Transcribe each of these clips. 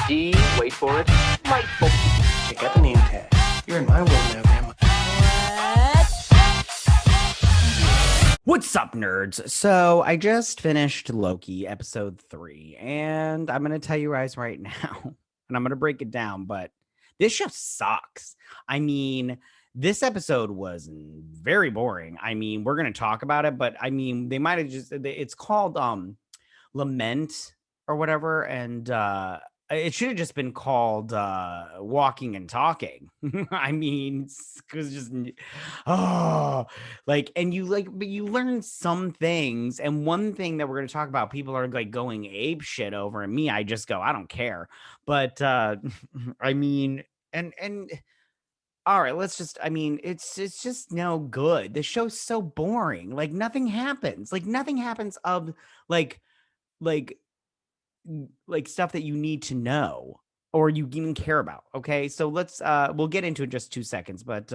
D, wait for it, delightful. Check out the name tag. You're in my world now, Grandma. What's up, nerds? So I just finished Loki episode 3, and I'm going to tell you guys right now, and I'm going to break it down, but this show sucks. I mean, this episode was very boring. I mean, we're going to talk about it, but I mean, they might have it's called Lament or whatever, and it should have just been called Walking and Talking. I mean, because just but you learn some things, and one thing that we're going to talk about, people are like going ape shit over, and me, I just go, I don't care. But I mean, and all right, let's just, I mean, it's just no good. The show's so boring. Like nothing happens. Like nothing happens of like like stuff that you need to know or you even care about. Okay, so let's we'll get into it in just 2 seconds, but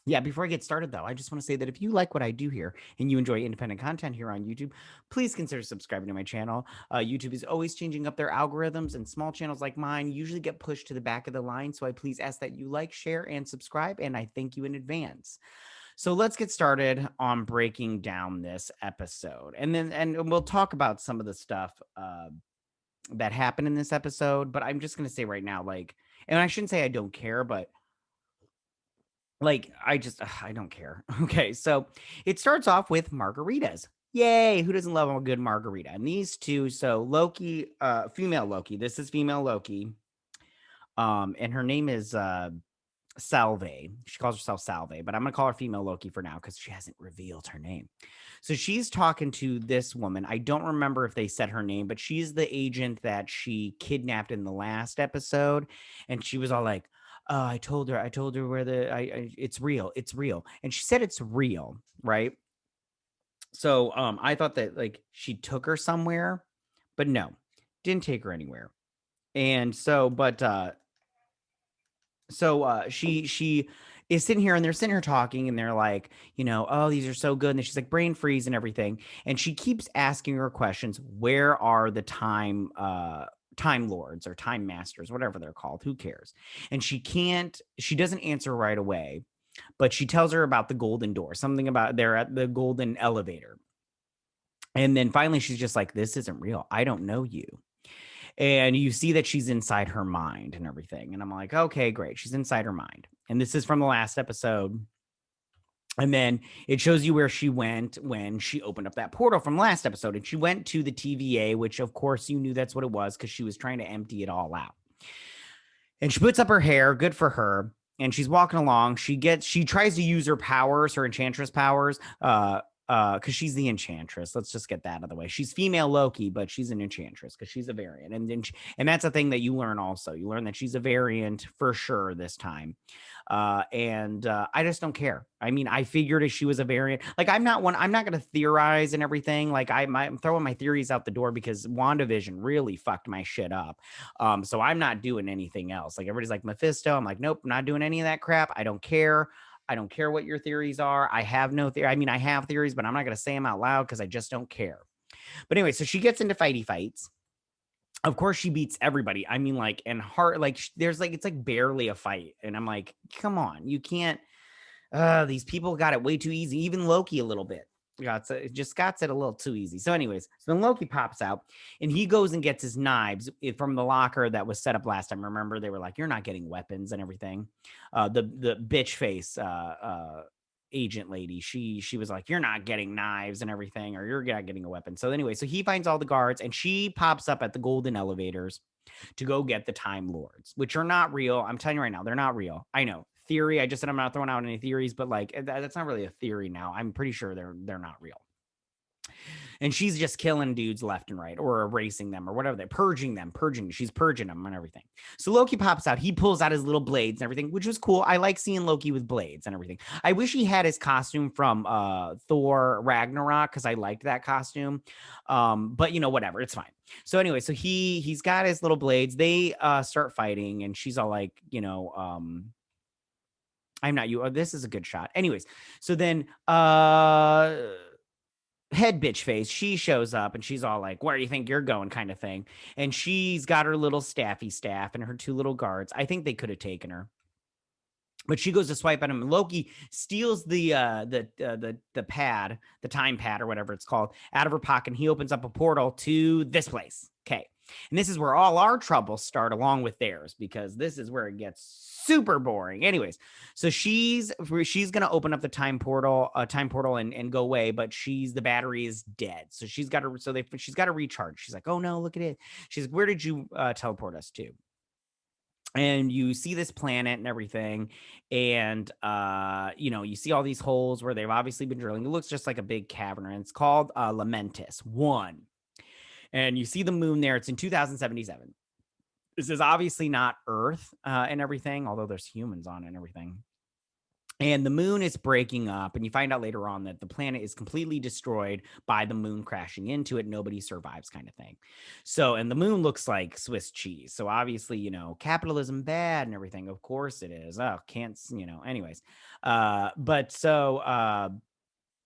yeah, before I get started though, I just want to say that if you like what I do here and you enjoy independent content here on YouTube, please consider subscribing to my channel. YouTube is always changing up their algorithms, and small channels like mine usually get pushed to the back of the line, so I please ask that you like, share, and subscribe, and I thank you in advance. So let's get started on breaking down this episode, and we'll talk about some of the stuff that happened in this episode. But I'm just gonna say right now, like, and I shouldn't say I don't care, but like I don't care. Okay, so it starts off with margaritas. Yay! Who doesn't love a good margarita? And these two, so Loki, female Loki. This is female Loki, and her name is Salve. She calls herself Salve, but I'm gonna call her female Loki for now because she hasn't revealed her name. So she's talking to this woman. I don't remember if they said her name, but she's the agent that she kidnapped in the last episode, and she was all like, "Oh, I told her where it's real, it's real," and she said it's real, right? So I thought that like she took her somewhere, but no, didn't take her anywhere. And so, but she is sitting here, and they're sitting here talking, and they're like, oh, these are so good, and then she's like brain freeze and everything, and she keeps asking her questions. Where are the time lords or time masters, whatever they're called? Who cares? And she doesn't answer right away, but she tells her about the golden door, something about they're at the golden elevator. And then finally she's just like, this isn't real, I don't know you. And you see that she's inside her mind and everything. And I'm like, okay, great. She's inside her mind. And this is from the last episode. And then it shows you where she went when she opened up that portal from last episode. And she went to the TVA, which of course you knew that's what it was because she was trying to empty it all out. And she puts up her hair, good for her. And she's walking along. She tries to use her powers, her enchantress powers, because she's the enchantress. Let's just get that out of the way. She's female Loki, but she's an enchantress because she's a variant. And that's a thing that you learn also. You learn that she's a variant for sure this time. I just don't care. I mean, I figured if she was a variant, like I'm not going to theorize and everything. Like I'm throwing my theories out the door because WandaVision really fucked my shit up. So I'm not doing anything else. Like everybody's like Mephisto. I'm like, nope, I'm not doing any of that crap. I don't care. I don't care what your theories are. I have no theory. I mean, I have theories, but I'm not going to say them out loud because I just don't care. But anyway, so she gets into fights. Of course, she beats everybody. I mean, like, and heart, like, there's like, it's like barely a fight. And I'm like, come on, you can't. These people got it way too easy. Even Loki a little bit. Got it a little too easy. So anyways, so then Loki pops out and he goes and gets his knives from the locker that was set up last time. Remember, they were like, you're not getting weapons and everything. The bitch face agent lady, she was like, you're not getting knives and everything, or you're not getting a weapon. So anyway, so he finds all the guards and she pops up at the golden elevators to go get the Time Lords, which are not real. I'm telling you right now, they're not real. I know. Theory. I just said I'm not throwing out any theories, but like that's not really a theory now. I'm pretty sure they're not real. And she's just killing dudes left and right, or erasing them, or whatever. They're purging. She's purging them and everything. So Loki pops out. He pulls out his little blades and everything, which was cool. I like seeing Loki with blades and everything. I wish he had his costume from Thor Ragnarok because I liked that costume. But whatever, it's fine. So anyway, so he's got his little blades. They start fighting, and she's all like, I'm not you. Oh, this is a good shot. Anyways, so then head bitch face, she shows up and she's all like, where do you think you're going, kind of thing. And she's got her little staff and her 2 little guards. I think they could have taken her, but she goes to swipe at him, and Loki steals the pad, the time pad or whatever it's called, out of her pocket, and he opens up a portal to this place. Okay. And this is where all our troubles start, along with theirs, because this is where it gets super boring. Anyways, so she's gonna open up the time portal and go away, but the battery is dead. So she's got to recharge. She's like, oh no, look at it. She's like, where did you teleport us to? And you see this planet and everything, and you see all these holes where they've obviously been drilling. It looks just like a big cavern, and it's called Lamentis 1. And you see the moon there. It's in 2077. This is obviously not Earth and everything, although there's humans on it and everything. And the moon is breaking up, and you find out later on that the planet is completely destroyed by the moon crashing into it. Nobody survives, kind of thing. So, and the moon looks like Swiss cheese. So obviously, capitalism bad and everything. Of course it is. Oh, can't, anyways.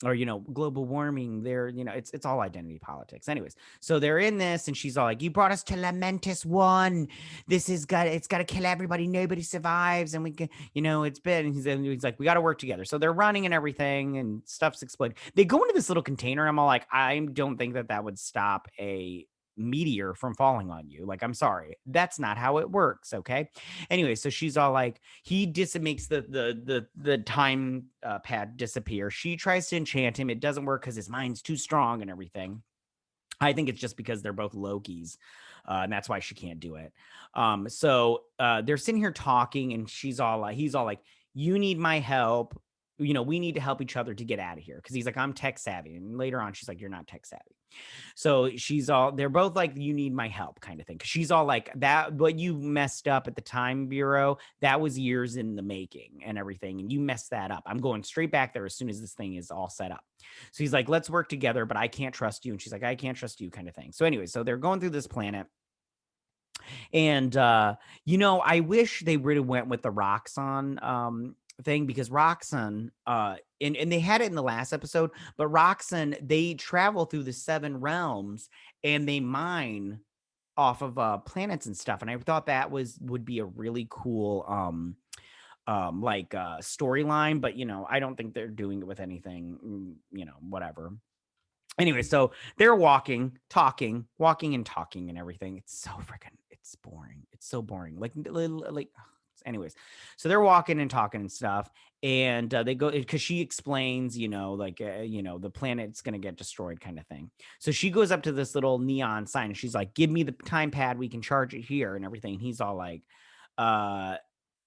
Or global warming, it's all identity politics. Anyways, so they're in this, and she's all like, you brought us to Lamentis 1. It's got to kill everybody, nobody survives, and we can, it's bad. And he's like, we got to work together. So they're running and everything, and stuff's exploding. They go into this little container, and I'm all like, I don't think that would stop a meteor from falling on you. Like, I'm sorry, that's not how it works. Okay. Anyway, so she's all like, he makes the time pad disappear. She tries to enchant him. It doesn't work because his mind's too strong and everything. I think it's just because they're both Lokis, and that's why she can't do it. So they're sitting here talking, and he's all like, you need my help. We need to help each other to get out of here, because he's like, I'm tech savvy. And later on, she's like, you're not tech savvy. So they're both like, you need my help, kind of thing. Because she's all like, that, what you messed up at the Time Bureau, that was years in the making and everything. And you messed that up. I'm going straight back there as soon as this thing is all set up. So he's like, let's work together, but I can't trust you. And she's like, I can't trust you, kind of thing. So anyway, so they're going through this planet. And, I wish they really went with the Roxxon thing, because Roxxon, and they had it in the last episode, but Roxxon, they travel through the 7 realms and they mine off of planets and stuff. And I thought that would be a really cool storyline, but I don't think they're doing it with anything, whatever. Anyway, so they're walking and talking and everything. It's boring. It's so boring. Anyways, so they're walking and talking and stuff, and they go, because she explains, the planet's gonna get destroyed, kind of thing. So she goes up to this little neon sign, and she's like, give me the time pad, we can charge it here and everything. And he's all like,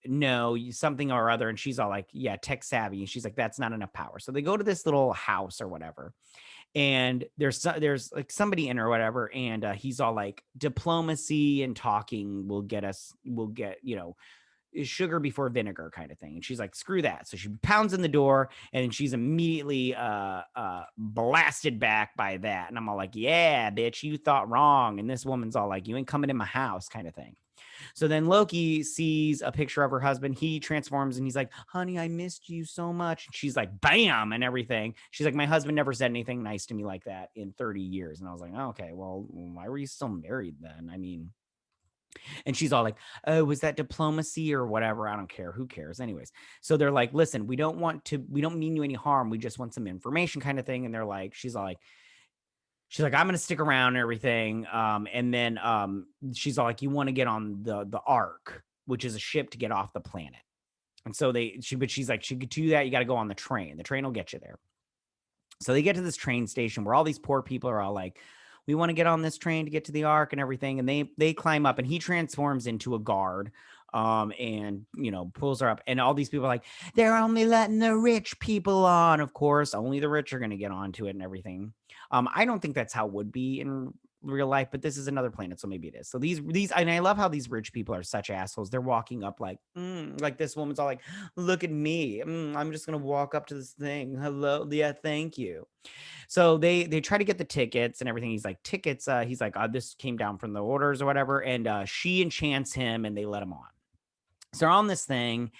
no, something or other. And she's all like, yeah, tech savvy. And she's like, that's not enough power. So they go to this little house or whatever, and there's like somebody in or whatever, and he's all like, diplomacy and talking will get sugar before vinegar, kind of thing. And she's like, screw that. So she pounds in the door, and she's immediately blasted back by that. And I'm all like, yeah, bitch, you thought wrong. And this woman's all like, you ain't coming in my house, kind of thing. So then Loki sees a picture of her husband. He transforms, and he's like, honey, I missed you so much. And she's like, bam, and everything. She's like, my husband never said anything nice to me like that in 30 years. And I was like, oh, okay, well, why were you still married then? I mean, and she's all like, oh, was that diplomacy or whatever? I don't care. Who cares? Anyways. So they're like, listen, we don't mean you any harm. We just want some information, kind of thing. And they're like, she's like, I'm going to stick around and everything. And then she's all like, you want to get on the Ark, which is a ship to get off the planet. And so she's like, she could do that. You got to go on the train. The train will get you there. So they get to this train station where all these poor people are all like, we want to get on this train to get to the Ark and everything. And they climb up, and he transforms into a guard, and, pulls her up. And all these people are like, they're only letting the rich people on. Of course, only the rich are going to get onto it and everything. I don't think that's how it would be in real life, but this is another planet, so maybe it is. So these, and I love how these rich people are such assholes. They're walking up like this woman's all like, look at me. I'm just going to walk up to this thing. Hello. Yeah. Thank you. So they try to get the tickets and everything. He's like, tickets. He's like, this came down from the orders or whatever. And she enchants him, and they let him on. So they're on this thing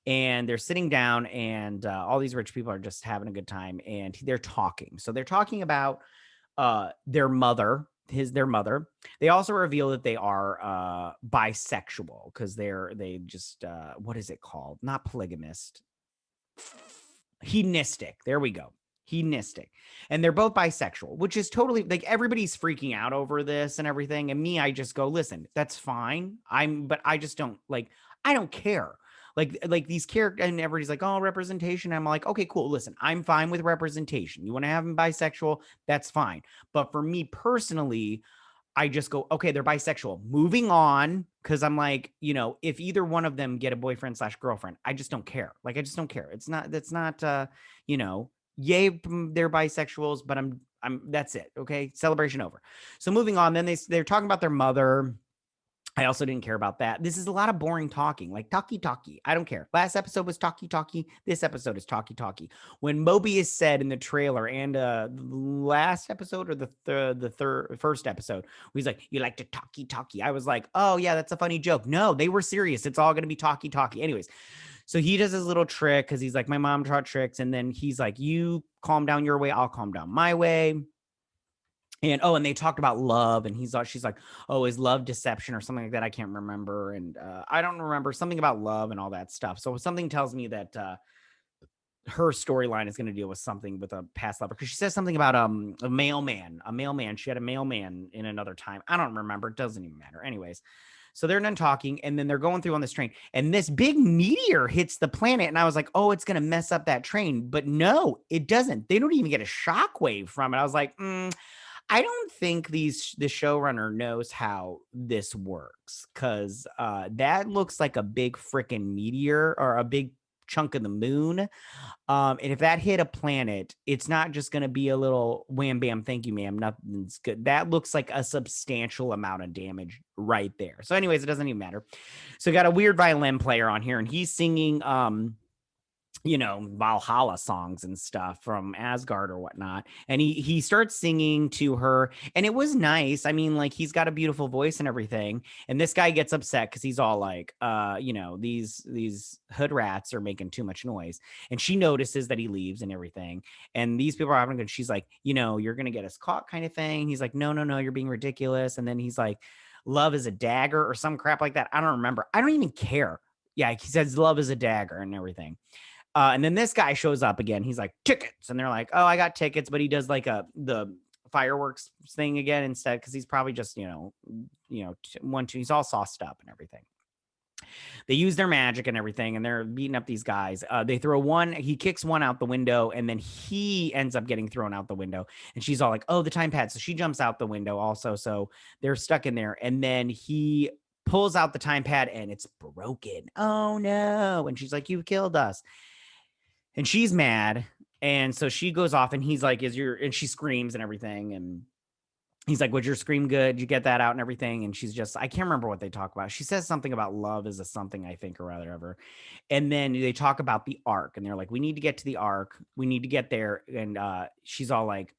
and they're sitting down and all these rich people are just having a good time and they're talking. So they're talking about their mother, their mother. They also reveal that they are bisexual because they just what is it called? Not polygamist. Hedonistic. There we go. Hedonistic. And they're both bisexual, which is totally like everybody's freaking out over this and everything. And me, I just go, listen, that's fine. But I just don't like, I don't care. Like these characters, and everybody's like, oh, representation. I'm like, okay, cool. Listen, I'm fine with representation. You want to have them bisexual? That's fine. But for me personally, I just go, okay, they're bisexual. Moving on, because I'm like, if either one of them get a boyfriend / girlfriend, I just don't care. Like, I just don't care. That's not, yay, they're bisexuals, but that's it. Okay, celebration over. So moving on, then they're talking about their mother. I also didn't care about that. This is a lot of boring talking, like talkie. I don't care. Last episode was talkie. This episode is talkie. When Mobius said in the trailer and the last episode or the first episode, he's like, "You like to talkie." I was like, "Oh yeah, that's a funny joke." No, they were serious. It's all going to be talkie. Anyways, so he does his little trick because he's like, "My mom taught tricks," and then he's like, "You calm down your way, I'll calm down my way." And they talked about love, and she's like, oh, is love deception or something like that? I can't remember. And I don't remember something about love and all that stuff. So something tells me that her storyline is going to deal with something with a past lover. Cause she says something about a mailman. She had a mailman in another time. I don't remember. It doesn't even matter. Anyways. So they're done talking and then they're going through on this train and this big meteor hits the planet. And I was like, oh, it's going to mess up that train. But no, it doesn't. They don't even get a shockwave from it. I was like, I don't think the showrunner knows how this works because that looks like a big freaking meteor or a big chunk of the moon. And if that hit a planet, it's not just going to be a little wham, bam, thank you, ma'am. Nothing's good. That looks like a substantial amount of damage right there. So anyways, it doesn't even matter. So got a weird violin player on here and he's singing Valhalla songs and stuff from Asgard or whatnot. And he starts singing to her and it was nice. I mean, like he's got a beautiful voice and everything. And this guy gets upset because he's all like, these hood rats are making too much noise. And she notices that he leaves and everything. And these people are having good. She's like, you're going to get us caught kind of thing. He's like, no, you're being ridiculous. And then he's like, love is a dagger or some crap like that. I don't remember. I don't even care. Yeah. He says love is a dagger and everything. And then this guy shows up again. He's like, tickets. And they're like, oh, I got tickets. But he does like the fireworks thing again instead because he's probably just, he's all sauced up and everything. They use their magic and everything, and they're beating up these guys. They throw one. He kicks one out the window, and then he ends up getting thrown out the window. And she's all like, oh, the time pad. So she jumps out the window also. So they're stuck in there. And then he pulls out the time pad, and it's broken. Oh, no. And she's like, you killed us. And she's mad. And so she goes off and he's like, and she screams and everything. And he's like, was your scream good? Did you get that out and everything? And she's just, I can't remember what they talk about. She says something about love is a something, I think, or whatever. And then they talk about the ark and they're like, we need to get to the ark. We need to get there. And she's all like,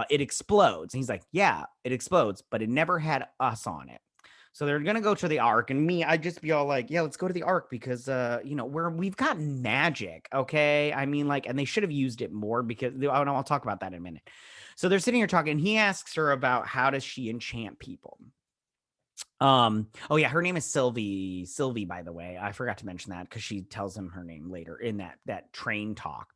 it explodes. And he's like, yeah, it explodes, but it never had us on it. So they're going to go to the ark and I'd just be all like, yeah, let's go to the ark because, we've got magic. Okay. I mean, like, and they should have used it more because I'll talk about that in a minute. So they're sitting here talking and he asks her about how does she enchant people? Oh yeah, her name is Sylvie, by the way. I forgot to mention that because she tells him her name later in that train talk.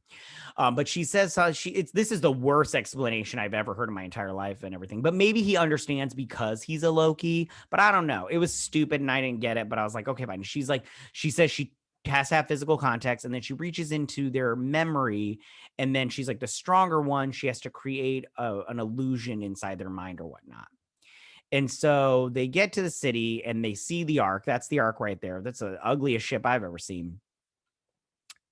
But she says this is the worst explanation I've ever heard in my entire life and everything. But maybe he understands because he's a Loki, but I don't know. It was stupid and I didn't get it, but I was like, okay, fine. She says she has to have physical contacts and then she reaches into their memory and then she's like the stronger one. She has to create an illusion inside their mind or whatnot. And so they get to the city and they see the ark. That's the ark right there. That's the ugliest ship I've ever seen.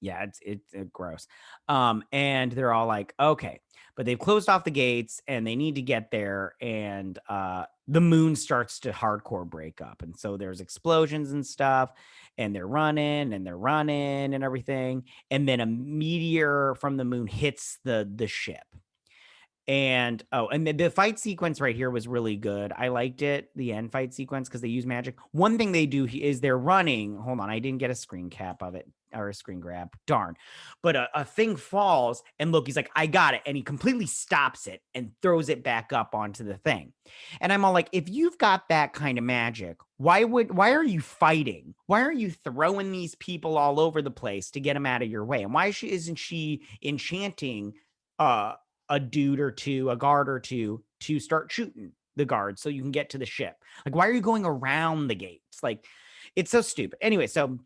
Yeah, it's gross. And they're all like, okay, but they've closed off the gates and they need to get there. And the moon starts to hardcore break up. And so there's explosions and stuff and they're running and everything. And then a meteor from the moon hits the ship. And and the fight sequence right here was really good. I liked it, the end fight sequence, because they use magic. One thing they do is they're running. Hold on, I didn't get a screen cap of it or a screen grab. Darn. But a thing falls and Loki's like, I got it. And he completely stops it and throws it back up onto the thing. And I'm all like, if you've got that kind of magic, why are you fighting? Why are you throwing these people all over the place to get them out of your way? And why isn't she enchanting a dude or two, a guard or two, to start shooting the guards so you can get to the ship? Like, why are you going around the gates? Like, it's so stupid. Anyway, so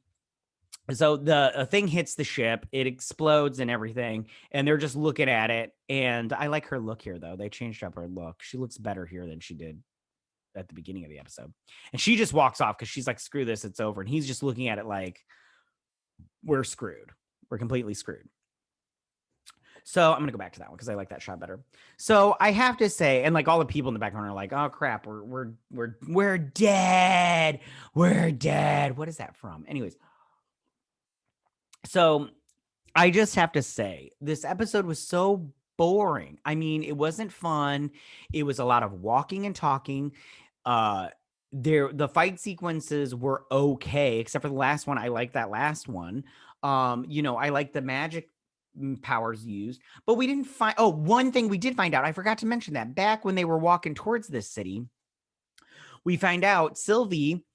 the thing hits the ship, it explodes and everything, and they're just looking at it. And I like her look here, though. They changed up her look. She looks better here than she did at the beginning of the episode. And she just walks off because she's like, screw this, it's over. And he's just looking at it like, we're screwed. We're completely screwed. So I'm gonna go back to that one because I like that shot better. So I have to say, and like all the people in the background are like, "Oh crap, we're dead, we're dead." What is that from? Anyways, so I just have to say, this episode was so boring. I mean, it wasn't fun. It was a lot of walking and talking. The fight sequences were okay, except for the last one. I like that last one. I like the magic powers used, but we didn't find one thing we did find out. I forgot to mention that back when they were walking towards this city, we find out Sylvie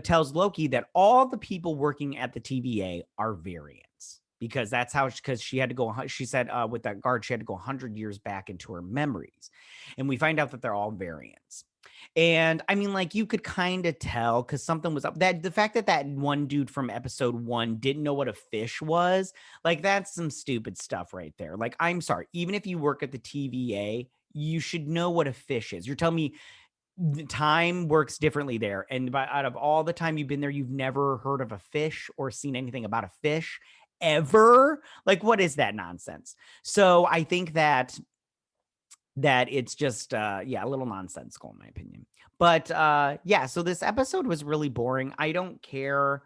tells Loki that all the people working at the TVA are variants, because that's how, because she had to go, she said with that guard, she had to go 100 years back into her memories. And we find out that they're all variants. And I mean, like, you could kind of tell because something was up. That the fact that one dude from episode 1 didn't know what a fish was, like, that's some stupid stuff right there. Like, I'm sorry, even if you work at the TVA, you should know what a fish is. You're telling me the time works differently there, and out of all the time you've been there, you've never heard of a fish or seen anything about a fish ever? Like, what is that nonsense? So I think that it's just a little nonsensical in my opinion. But so this episode was really boring. I don't care.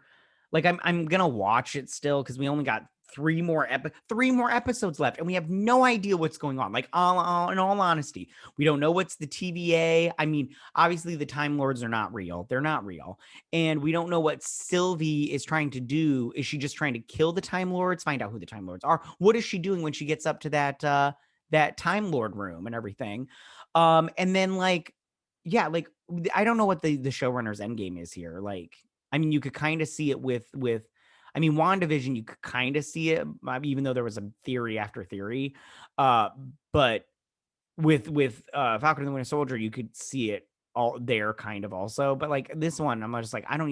Like, I'm gonna watch it still because we only got three more episodes left, and we have no idea what's going on. Like, in all honesty, we don't know what's the TVA. I mean, obviously the Time Lords are not real. They're not real. And we don't know what Sylvie is trying to do. Is she just trying to kill the Time Lords? Find out who the Time Lords are. What is she doing when she gets up to that Time Lord room and everything? And then like I don't know what the showrunner's endgame is here. Like, I mean, you could kind of see it with I mean, WandaVision, you could kind of see it, even though there was a theory after theory. But with Falcon and the Winter Soldier, you could see it all there kind of also. But like this one, I'm just like, I don't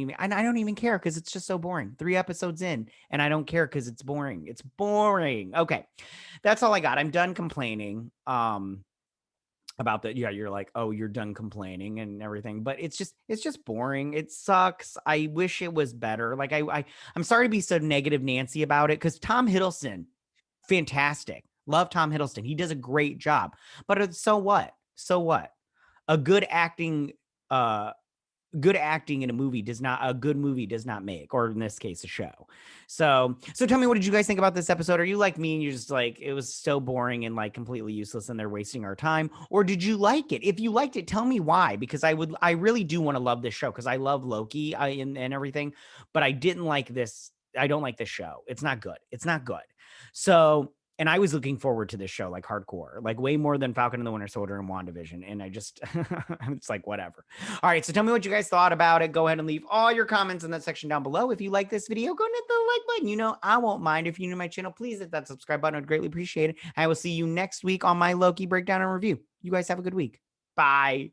even care because it's just so boring. 3 episodes in, and I don't care because it's boring. It's boring. Okay, that's all I got. I'm done complaining. About that. Yeah, you're like, oh, you're done complaining and everything, but it's just boring. It sucks. I wish it was better. Like, I'm sorry to be so negative Nancy about it, because Tom Hiddleston, fantastic. Love Tom Hiddleston. He does a great job. But so what? A good acting in a movie a good movie does not make, or in this case, a show. So tell me, what did you guys think about this episode? Are you like me and you're just like, it was so boring and like completely useless and they're wasting our time? Or did you like it? If you liked it, tell me why, because I really do want to love this show, because I love Loki and everything, but I didn't like this. I don't like this show. It's not good. So, and I was looking forward to this show like hardcore, like way more than Falcon and the Winter Soldier and WandaVision. And I just, it's like, whatever. All right. So tell me what you guys thought about it. Go ahead and leave all your comments in that section down below. If you like this video, go and hit the like button. You know, I won't mind. If you're new to my channel, please hit that subscribe button. I'd greatly appreciate it. I will see you next week on my Loki breakdown and review. You guys have a good week. Bye.